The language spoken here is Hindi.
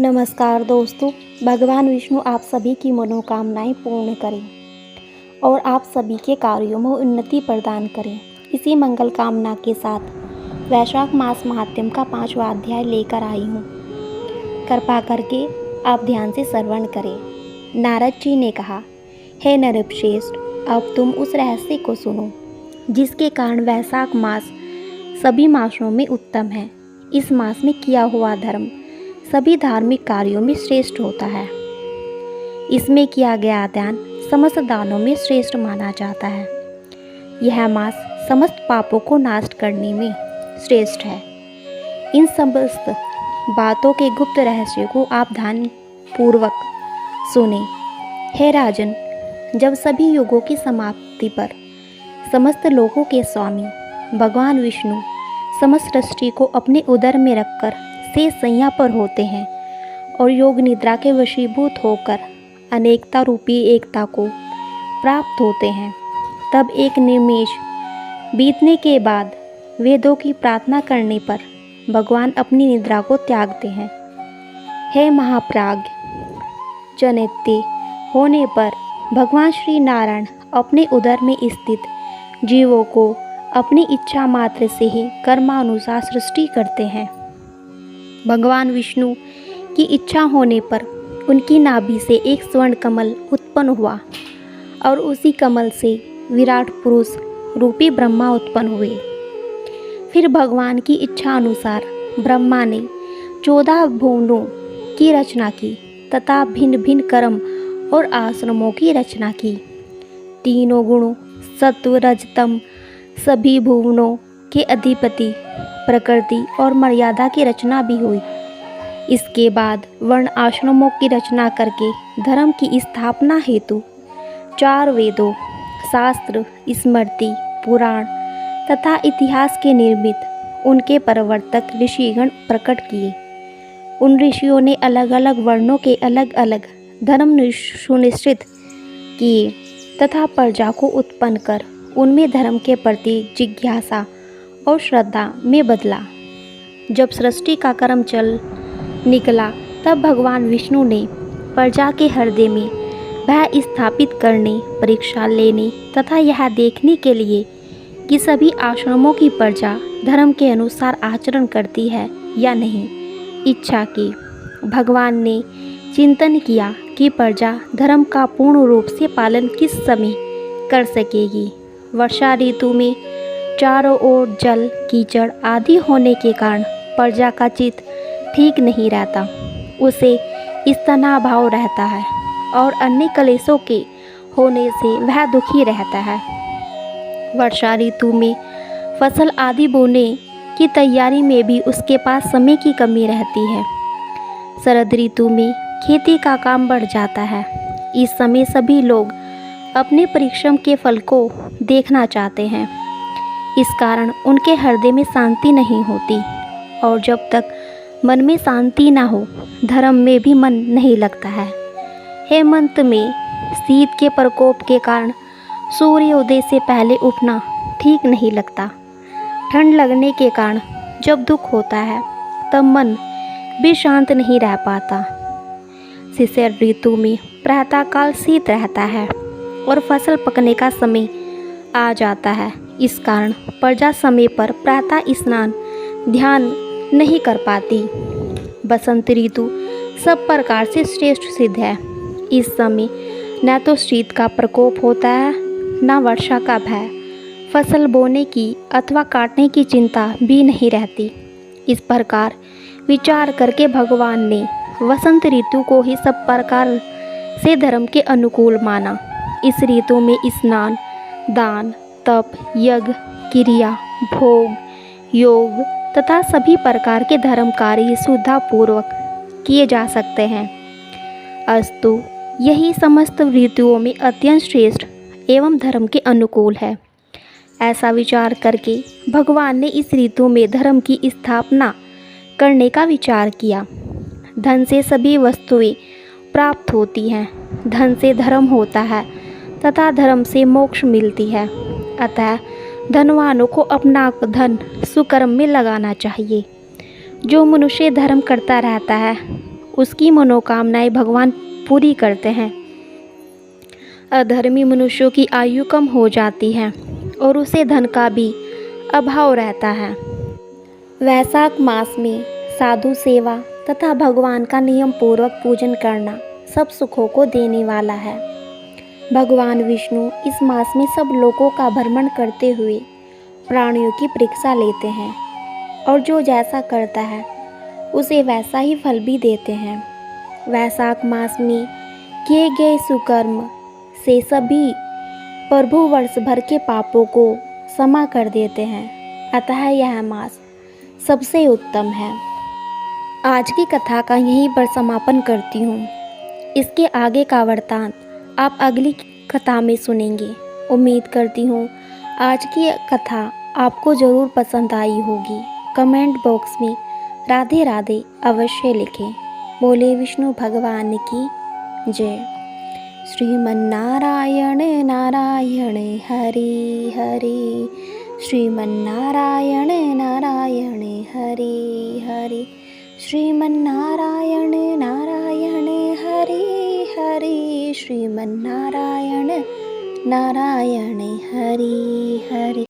नमस्कार दोस्तों। भगवान विष्णु आप सभी की मनोकामनाएं पूर्ण करें और आप सभी के कार्यों में उन्नति प्रदान करें। इसी मंगल कामना के साथ वैशाख मास महात्म्य का 5वां अध्याय लेकर आई हूँ। कृपा करके आप ध्यान से श्रवण करें। नारद जी ने कहा, हे नरश्रेष्ठ, अब तुम उस रहस्य को सुनो जिसके कारण वैशाख मास सभी मासों में उत्तम है। इस मास में किया हुआ धर्म सभी धार्मिक कार्यों में श्रेष्ठ होता है। इसमें किया गया दान समस्त दानों में श्रेष्ठ माना जाता है। यह मास समस्त पापों को नाश करने में श्रेष्ठ है। इन समस्त बातों के गुप्त रहस्य को आप ध्यान पूर्वक सुने। हे राजन, जब सभी युगों की समाप्ति पर समस्त लोगों के स्वामी भगवान विष्णु समस्त सृष्टि को अपने उदर में रखकर शेष शैया पर होते हैं और योग निद्रा के वशीभूत होकर अनेकता रूपी एकता को प्राप्त होते हैं, तब एक निमेष बीतने के बाद वेदों की प्रार्थना करने पर भगवान अपनी निद्रा को त्यागते हैं। हे महाप्राज्ञ, जनित्य होने पर भगवान श्री नारायण अपने उदर में स्थित जीवों को अपनी इच्छा मात्र से ही कर्मानुसार सृष्टि करते हैं। भगवान विष्णु की इच्छा होने पर उनकी नाभि से एक स्वर्ण कमल उत्पन्न हुआ और उसी कमल से विराट पुरुष रूपी ब्रह्मा उत्पन्न हुए। फिर भगवान की इच्छा अनुसार ब्रह्मा ने 14 भुवनों की रचना की तथा भिन्न भिन्न कर्म और आश्रमों की रचना की। तीनों गुणों सत्व रजतम सभी भुवनों के अधिपति प्रकृति और मर्यादा की रचना भी हुई। इसके बाद वर्ण आश्रमों की रचना करके धर्म की स्थापना हेतु 4 वेदों, शास्त्र, स्मृति, पुराण तथा इतिहास के निर्मित उनके प्रवर्तक ऋषिगण प्रकट किए। उन ऋषियों ने अलग अलग वर्णों के अलग अलग धर्म सुनिश्चित किए तथा प्रजा को उत्पन्न कर उनमें धर्म के प्रति जिज्ञासा और श्रद्धा में बदला। जब सृष्टि का कर्म चल निकला तब भगवान विष्णु ने प्रजा के हृदय में भय स्थापित करने, परीक्षा लेने तथा यह देखने के लिए कि सभी आश्रमों की प्रजा धर्म के अनुसार आचरण करती है या नहीं, इच्छा की। भगवान ने चिंतन किया कि प्रजा धर्म का पूर्ण रूप से पालन किस समय कर सकेगी। वर्षा ऋतु में चारों ओर जल कीचड़ आदि होने के कारण प्रजा का चित्त ठीक नहीं रहता, उसे स्तनाभाव रहता है और अन्य क्लेशों के होने से वह दुखी रहता है। वर्षा ऋतु में फसल आदि बोने की तैयारी में भी उसके पास समय की कमी रहती है। शरद ऋतु में खेती का काम बढ़ जाता है। इस समय सभी लोग अपने परिश्रम के फल को देखना चाहते हैं। इस कारण उनके हृदय में शांति नहीं होती और जब तक मन में शांति ना हो धर्म में भी मन नहीं लगता है। हेमंत में शीत के प्रकोप के कारण सूर्योदय से पहले उठना ठीक नहीं लगता। ठंड लगने के कारण जब दुख होता है तब मन भी शांत नहीं रह पाता। शिशिर ऋतु में प्रातःकाल शीत रहता है और फसल पकने का समय आ जाता है। इस कारण प्रजा समय पर प्रातः स्नान ध्यान नहीं कर पाती। बसंत ऋतु सब प्रकार से श्रेष्ठ सिद्ध है। इस समय न तो शीत का प्रकोप होता है न वर्षा का भय। फसल बोने की अथवा काटने की चिंता भी नहीं रहती। इस प्रकार विचार करके भगवान ने वसंत ऋतु को ही सब प्रकार से धर्म के अनुकूल माना। इस ऋतु में स्नान, दान, तप, यज्ञ, क्रिया, भोग, योग तथा सभी प्रकार के धर्म कार्य श्रद्धापूर्वक किए जा सकते हैं। अस्तु यही समस्त ऋतुओं में अत्यंत श्रेष्ठ एवं धर्म के अनुकूल है। ऐसा विचार करके भगवान ने इस ऋतु में धर्म की स्थापना करने का विचार किया। धन से सभी वस्तुएं प्राप्त होती हैं। धन से धर्म होता है तथा धर्म से मोक्ष मिलती है। अतः धनवानों को अपना धन सुकर्म में लगाना चाहिए। जो मनुष्य धर्म करता रहता है उसकी मनोकामनाएं भगवान पूरी करते हैं। अधर्मी मनुष्यों की आयु कम हो जाती है और उसे धन का भी अभाव रहता है। वैशाख मास में साधु सेवा तथा भगवान का नियम पूर्वक पूजन करना सब सुखों को देने वाला है। भगवान विष्णु इस मास में सब लोगों का भ्रमण करते हुए प्राणियों की परीक्षा लेते हैं और जो जैसा करता है उसे वैसा ही फल भी देते हैं। वैशाख मास में किए गए सुकर्म से सभी प्रभु वर्ष भर के पापों को क्षमा कर देते हैं, अतः यह मास सबसे उत्तम है। आज की कथा का यहीं पर समापन करती हूँ। इसके आगे का वृत्तांत आप अगली कथा में सुनेंगे। उम्मीद करती हूँ आज की कथा आपको ज़रूर पसंद आई होगी। कमेंट बॉक्स में राधे राधे अवश्य लिखें। बोले विष्णु भगवान की जय। श्रीमन्नारायण नारायण हरि हरि, श्रीमन्नारायण नारायण हरि हरि, श्रीमन्नारायण नारायण हरि हरि, श्रीमन्नारायण नारायण हरि हरि।